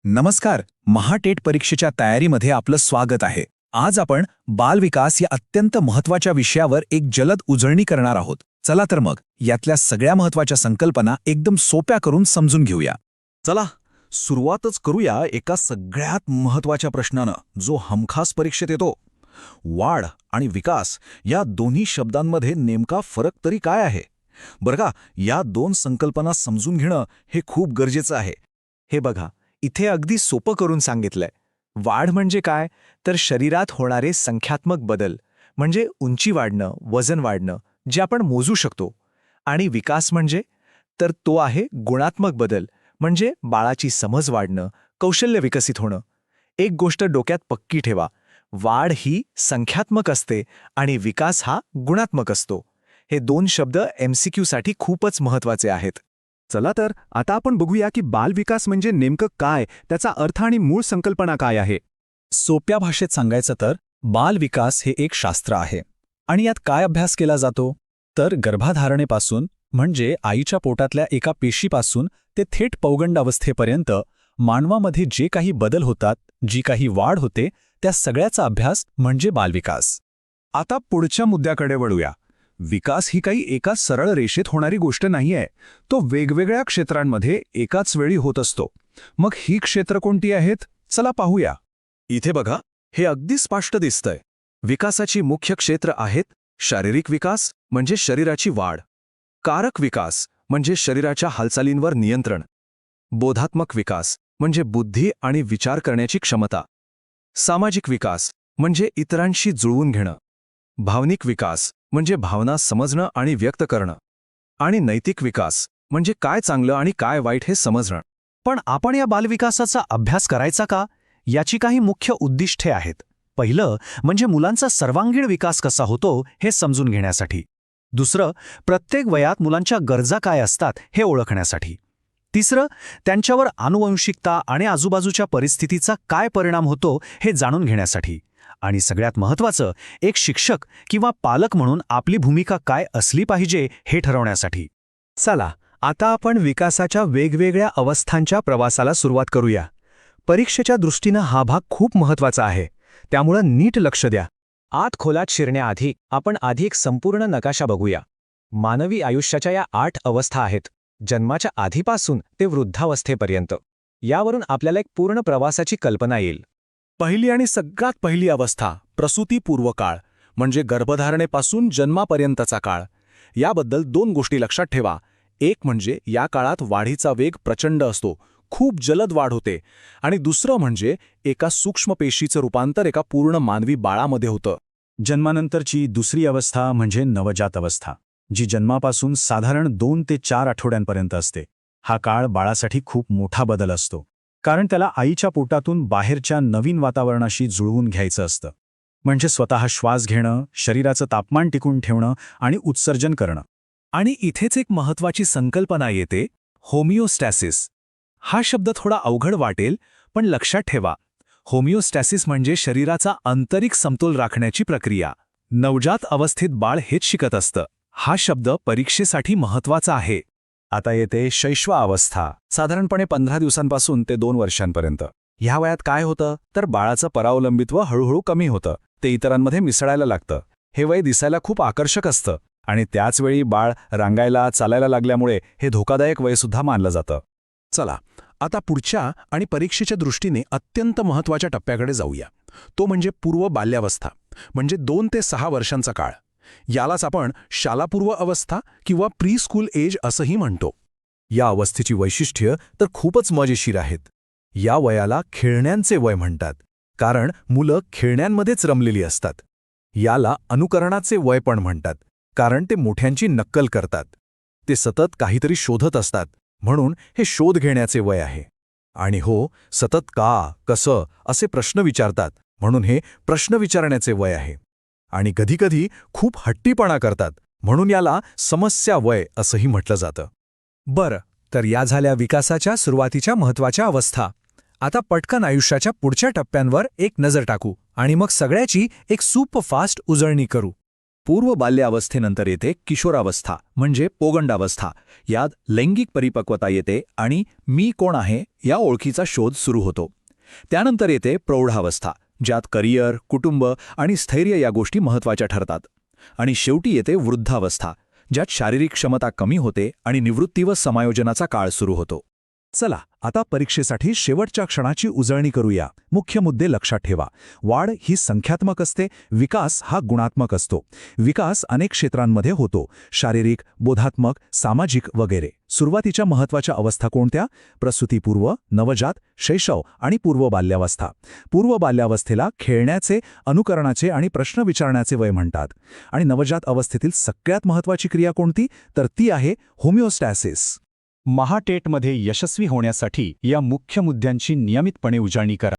नमस्कार. महाटेट परीक्षेच्या तयारीमध्ये आपलं स्वागत आहे. आज आपण बालविकास या अत्यंत महत्त्वाच्या विषयावर एक जलद उजळणी करणार आहोत. चला तर मग यातल्या सगळ्या महत्त्वाच्या संकल्पना एकदम सोप्या करून समजून घेऊया. चला सुरुवातच करूया एका सगळ्यात महत्त्वाच्या प्रश्नानं, जो हमखास परीक्षेत येतो. वाढ आणि विकास या दोन्ही शब्दांमध्ये नेमका फरक तरी काय आहे? बरं का, या दोन संकल्पना समजून घेणं हे खूप गरजेचं आहे. हे बघा, इथे अगदी सोपं करून सांगितलंय. वाढ म्हणजे काय, तर शरीरात होणारे संख्यात्मक बदल, म्हणजे उंची वाढणं, वजन वाढणं, जे आपण मोजू शकतो. आणि विकास म्हणजे तर तो आहे गुणात्मक बदल, म्हणजे बाळाची समज वाढणं, कौशल्य विकसित होणं. एक गोष्ट डोक्यात पक्की ठेवा, वाढ ही संख्यात्मक असते आणि विकास हा गुणात्मक असतो. हे दोन शब्द MCQ साठी खूपच महत्त्वाचे आहेत. चला तर आता आपण बघूया की बालविकास म्हणजे नेमकं काय, त्याचा अर्थ आणि मूळ संकल्पना काय आहे. सोप्या भाषेत सांगायचं तर बालविकास हे एक शास्त्र आहे. आणि यात काय अभ्यास केला जातो? तर गर्भाधारणेपासून, म्हणजे आईच्या पोटातल्या एका पेशीपासून ते थेट पौगंड अवस्थेपर्यंत मानवामध्ये जे काही बदल होतात, जी काही वाढ होते, त्या सगळ्याचा अभ्यास म्हणजे बालविकास. आता पुढच्या मुद्द्याकडे वळूया. विकास ही काही एकाच सरळ रेषेत होणारी गोष्ट नाहीये. तो वेगवेगळ्या क्षेत्रांमध्ये एकाच वेळी होत असतो. मग ही क्षेत्र कोणती आहेत? चला पाहूया. इथे बघा, हे अगदी स्पष्ट दिसतंय. विकासाची मुख्य क्षेत्र आहेत शारीरिक विकास म्हणजे शरीराची वाढ, कारक विकास म्हणजे शरीराच्या हालचालींवर नियंत्रण, बोधात्मक विकास म्हणजे बुद्धी आणि विचार करण्याची क्षमता, सामाजिक विकास म्हणजे इतरांशी जुळवून घेणं, भावनिक विकास म्हणजे भावना समजणं आणि व्यक्त करणं, आणि नैतिक विकास म्हणजे काय चांगलं आणि काय वाईट हे समजणं. पण आपण या बालविकासाचा अभ्यास करायचा का, याची काही मुख्य उद्दिष्टे आहेत. पहिलं म्हणजे मुलांचा सर्वांगीण विकास कसा होतो हे समजून घेण्यासाठी. दुसरं, प्रत्येक वयात मुलांच्या गरजा काय असतात हे ओळखण्यासाठी. तिसरं, त्यांच्यावर आनुवंशिकता आणि आजूबाजूच्या परिस्थितीचा काय परिणाम होतो हे जाणून घेण्यासाठी. आणि सगळ्यात महत्त्वाचं, एक शिक्षक किंवा पालक म्हणून आपली भूमिका काय असली पाहिजे हे ठरवण्यासाठी. चला आता आपण विकासाच्या वेगवेगळ्या अवस्थांच्या प्रवासाला सुरुवात करूया. परीक्षेच्या दृष्टीनं हा भाग खूप महत्त्वाचा आहे, त्यामुळं नीट लक्ष द्या. आत खोलात शिरण्याआधी आपण आधी एक संपूर्ण नकाशा बघूया. मानवी आयुष्याच्या या 8 अवस्था आहेत, जन्माच्या आधीपासून ते वृद्धावस्थेपर्यंत. यावरून आपल्याला एक पूर्ण प्रवासाची कल्पना येईल. पहिली आणि सगळ्यात पहिली अवस्था प्रसूतीपूर्व काळ, म्हणजे गर्भधारणेपासून जन्मापर्यंतचा काळ. याबद्दल 2 गोष्टी लक्षात ठेवा. एक म्हणजे या काळात वाढीचा वेग प्रचंड असतो, खूप जलद वाढ होते. आणि दुसरं म्हणजे एका सूक्ष्म पेशीचं रूपांतर एका पूर्ण मानवी बाळामध्ये होतं. जन्मानंतरची दुसरी अवस्था म्हणजे नवजात अवस्था, जी जन्मापासून साधारण 2 ते 4 आठवड्यांपर्यंत असते. हा काळ बाळासाठी खूप मोठा बदल असतो, कारण त्याला आईच्या पोटातून बाहेरच्या नवीन वातावरणाशी जुळवून घ्यायचं असतं. म्हणजे स्वतः श्वास घेणं, शरीराचं तापमान टिकून ठेवणं आणि उत्सर्जन करणं. आणि इथेच एक महत्त्वाची संकल्पना येते, होमिओस्टॅसिस. हा शब्द थोडा अवघड वाटेल, पण लक्षात ठेवा, होमिओस्टॅसिस म्हणजे शरीराचा आंतरिक समतोल राखण्याची प्रक्रिया. नवजात अवस्थेत बाळ हेच शिकत असतं. हा शब्द परीक्षेसाठी महत्त्वाचा आहे. आता येते शैशवावस्था, साधारणपणे 15 दिवसांपासून ते 2 वर्षांपर्यंत. ह्या वयात काय होतं, तर बाळाचं परावलंबित्व हळूहळू कमी होतं. ते इतरांमध्ये मिसळायला लागतं. हे वय दिसायला खूप आकर्षक असतं आणि त्याचवेळी बाळ रांगायला, चालायला लागल्यामुळे हे धोकादायक वयसुद्धा मानलं जातं. चला आता पुढच्या आणि परीक्षेच्या दृष्टीने अत्यंत महत्त्वाच्या टप्प्याकडे जाऊया. तो म्हणजे पूर्व बाल्यावस्था, म्हणजे 2 ते 6 वर्षांचा काळ. यालाच आपण शालापूर्व अवस्था किंवा प्री स्कूल एज असंही म्हणतो. या अवस्थेची वैशिष्ट्य तर खूपच मजेशीर आहेत. या वयाला खेळण्यांचे वय म्हणतात, कारण मुलं खेळण्यांमध्येच रमलेली असतात. याला अनुकरणाचे वय पण म्हणतात, कारण ते मोठ्यांची नक्कल करतात. ते सतत काहीतरी शोधत असतात, म्हणून हे शोध घेण्याचे वय आहे. आणि हो, सतत का, कसं असे प्रश्न विचारतात, म्हणून हे प्रश्न विचारण्याचे वय आहे. आणि कधीकधी खूप हट्टीपणा करतात, म्हणून याला समस्या वय असंही म्हटलं जातं. बरं, तर या झाल्या विकासाच्या सुरुवातीच्या महत्त्वाच्या अवस्था. आता पटकन आयुष्याच्या पुढच्या टप्प्यांवर एक नजर टाकू आणि मग सगळ्याची एक सुपरफास्ट उजळणी करू. पूर्व बाल्यावस्थेनंतर येते किशोरावस्था म्हणजे पोगंडावस्था. यात लैंगिक परिपक्वता येते आणि मी कोण आहे या ओळखीचा शोध सुरू होतो. त्यानंतर येते प्रौढावस्था, ज्यात करिअर, कुटुंब आणि स्थैर्य या गोष्टी महत्त्वाच्या ठरतात. आणि शेवटी येते वृद्धावस्था, ज्यात शारीरिक क्षमता कमी होते आणि निवृत्ती व समायोजनाचा काळ सुरू होतो. चला आता परीक्षेसाठी शेवटच्या क्षणाची उजळणी करूया. मुख्य मुद्दे लक्षात ठेवा. वाढ ही संख्यात्मक असते, विकास हा गुणात्मक असतो. विकास अनेक क्षेत्रांमध्ये होतो, शारीरिक, बोधात्मक, सामाजिक वगैरे. सुरुवातीच्या महत्त्वाच्या अवस्था कोणत्या? प्रसूतीपूर्व, नवजात, शैशव आणि पूर्व बाल्यावस्था. पूर्व बाल्यावस्थेला खेळण्याचे, अनुकरणाचे आणि प्रश्न विचारण्याचे वय म्हणतात. आणि नवजात अवस्थेतील सगळ्यात महत्त्वाची क्रिया कोणती? तर ती आहे होमिओस्टॅसिस. महाटेटमध्ये यशस्वी होण्यासाठी या मुख्य मुद्द्यांची नियमितपणे उजळणी करा.